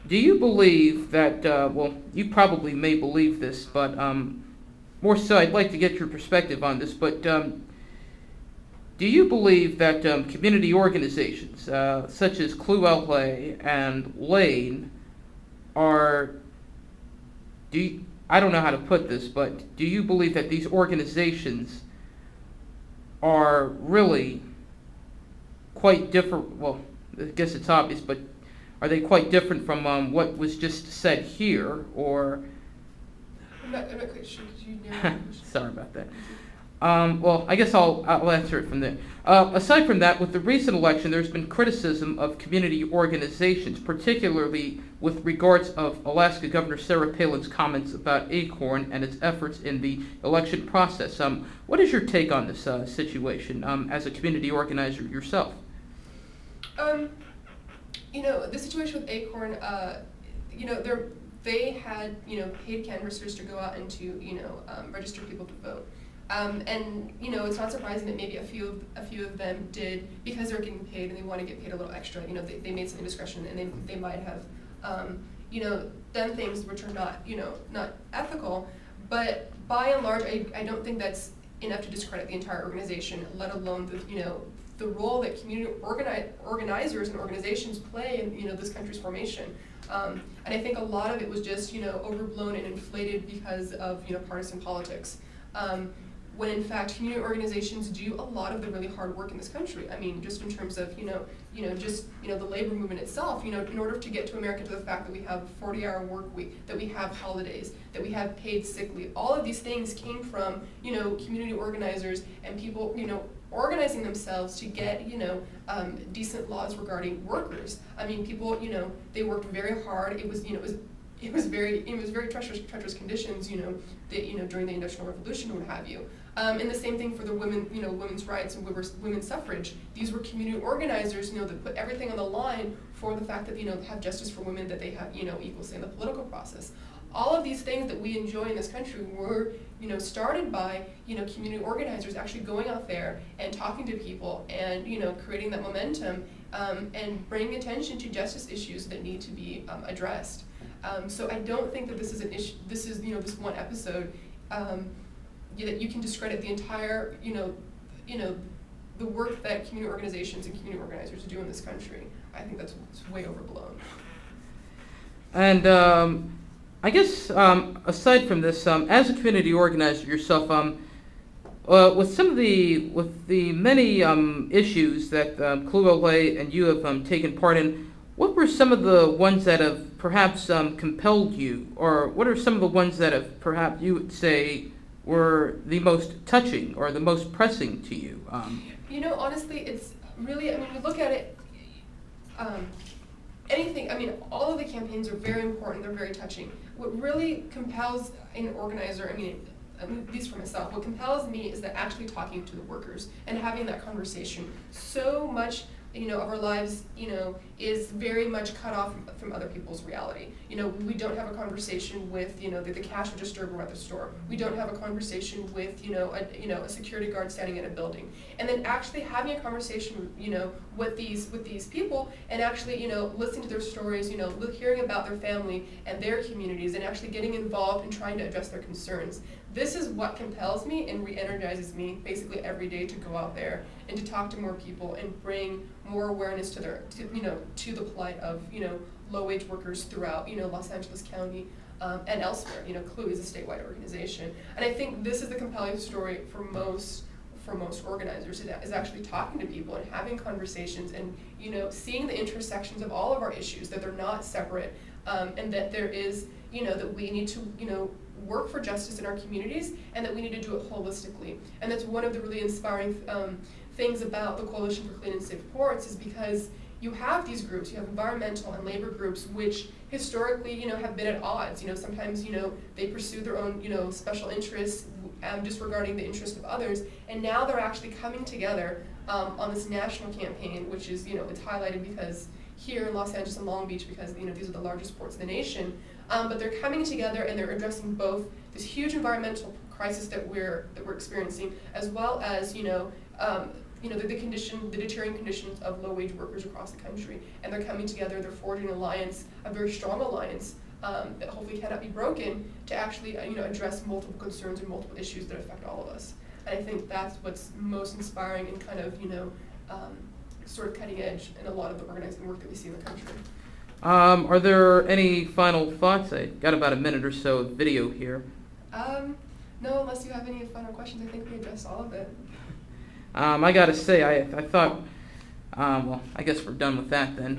Do you believe that, well, you probably may believe this, but more so, I'd like to get your perspective on this, but do you believe that community organizations such as Clue LA and Lane are, I don't know how to put this, but do you believe that these organizations are really quite different? Well, I guess it's obvious, but are they quite different from what was just said here, or? I'm not quite sure. Could you narrow the question? Sorry about that. Well, I guess I'll answer it from there. Aside from that, with the recent election, there's been criticism of community organizations, particularly with regards of Alaska Governor Sarah Palin's comments about ACORN and its efforts in the election process. What is your take on this situation as a community organizer yourself? The situation with ACORN, they had, paid canvassers to go out and to, register people to vote. It's not surprising that maybe a few of them did, because they're getting paid and they want to get paid a little extra. They made some indiscretion, and they might have, done things which are not ethical. But by and large, I don't think that's enough to discredit the entire organization, let alone the role that community organizers and organizations play in this country's formation. And I think a lot of it was just overblown and inflated because of partisan politics. When in fact community organizations do a lot of the really hard work in this country. I mean, just in terms of the labor movement itself. In order to get to America, to the fact that we have 40-hour work week, that we have holidays, that we have paid sick leave. All of these things came from community organizers and people organizing themselves to get decent laws regarding workers. I mean, people they worked very hard. It was very treacherous conditions, during the Industrial Revolution and what have you. And the same thing for the women, women's rights and women's suffrage. These were community organizers, that put everything on the line for the fact that have justice for women, that they have equal say in the political process. All of these things that we enjoy in this country were, started by, community organizers actually going out there and talking to people and, creating that momentum and bringing attention to justice issues that need to be addressed. So I don't think that this is an issue. This is this one episode that you can discredit the entire the work that community organizations and community organizers do in this country. I think that's way overblown. And I guess aside from this, as a community organizer yourself, with the many issues that Clue LA and you have taken part in, what were some of the ones that have perhaps compelled you, or what are some of the ones that have perhaps you would say were the most touching or the most pressing to you? Honestly, it's really, we look at it, all of the campaigns are very important, they're very touching. What really compels an organizer, at least for myself, what compels me is that actually talking to the workers and having that conversation. So much of our lives, is very much cut off from other people's reality. We don't have a conversation with, the cash register at the store. We don't have a conversation with, a security guard standing in a building. And then actually having a conversation, with these people and actually, listening to their stories, hearing about their family and their communities and actually getting involved and trying to address their concerns. This is what compels me and re-energizes me basically every day to go out there and to talk to more people and bring more awareness to the plight of low-wage workers throughout Los Angeles County and elsewhere. Clue is a statewide organization, and I think this is the compelling story for most organizers is actually talking to people and having conversations and seeing the intersections of all of our issues, that they're not separate, and that there is that we need to work for justice in our communities, and that we need to do it holistically. And that's one of the really inspiring things about the Coalition for Clean and Safe Ports, is because you have these groups, you have environmental and labor groups, which historically, have been at odds. Sometimes, they pursue their own, special interests, disregarding the interest of others. And now they're actually coming together on this national campaign, which is, it's highlighted because here in Los Angeles and Long Beach, because these are the largest ports in the nation. But they're coming together and they're addressing both this huge environmental crisis that we're experiencing, as well as the deterring conditions of low-wage workers across the country, and they're coming together. They're forging an alliance, a very strong alliance that hopefully cannot be broken, to actually address multiple concerns and multiple issues that affect all of us. And I think that's what's most inspiring and kind of sort of cutting edge in a lot of the organizing work that we see in the country. Are there any final thoughts? I got about a minute or so of video here. No, unless you have any final questions. I think we addressed all of it. I gotta say, I thought, well, I guess we're done with that then.